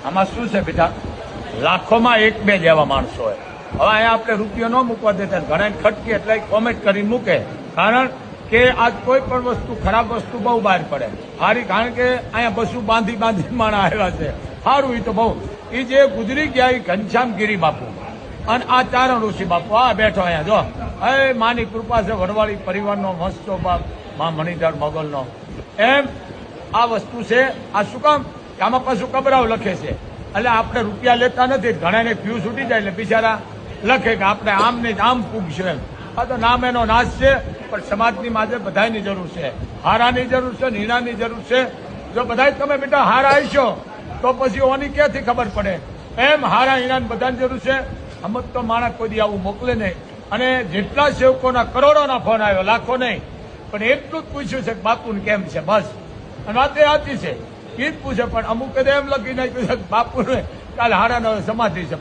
આમાં શું છે બેટા, લાખોમાં એક બે જેવા માણસો હોય. હવે અહીંયા આપણે રૂપિયો ન મૂકવા દેતા, ઘણા ખટકી એટલે કોમેન્ટ કરીને મૂકે. કારણ કે આજ કોઈ પણ વસ્તુ, ખરાબ વસ્તુ બહુ બહાર પડે સારી. કારણ કે અહીંયા બસું બાંધી માણા આવ્યા છે. સારું, એ તો બહુ. એ જે ગુજરી ગયા એ ઘનશ્યામગીરી બાપુ અને આ ચારણ ઋષિ બાપુ આ બેઠો અહીંયા જો. હવે માની કૃપા છે, વડવાળી પરિવારનો મસ્તો બાપ માં મણિધર મોગલનો. એમ આ વસ્તુ છે. આ શું કામ? આમાં પાછું કબરાવ લખે છે. એટલે આપણે રૂપિયા લેતા નથી. ઘણાને ફ્યુ છૂટી જાય એટલે બિચારા લખે કે આપણે આમ ને આમ પૂગશું એમ. આ તો નામ એનો નાશ છે. પણ સમાજની માঝে બધાની જરૂર છે. હારાની જરૂર છે, નીણાની જરૂર છે. જો બધા તમે બેટા હારા આવીશો તો પછી ઓની ક્યાંથી ખબર પડે? એમ હારા હીરાની બધાની જરૂર છે. અમુક તો માણસ કોઈ દી આવું મોકલે નહીં. અને જેટલા સેવકોના કરોડોના ફોન આવ્યો, લાખો નહીં, પણ એટલું જ પૂછ્યું છે કે બાપુને કેમ છે, બસ. અને વાત એ સાચી છે, એ જ પૂછે. પણ અમુક એમ લખી નાખ્યું છે કે બાપુને કાલે હારાનો સમાધિ છે.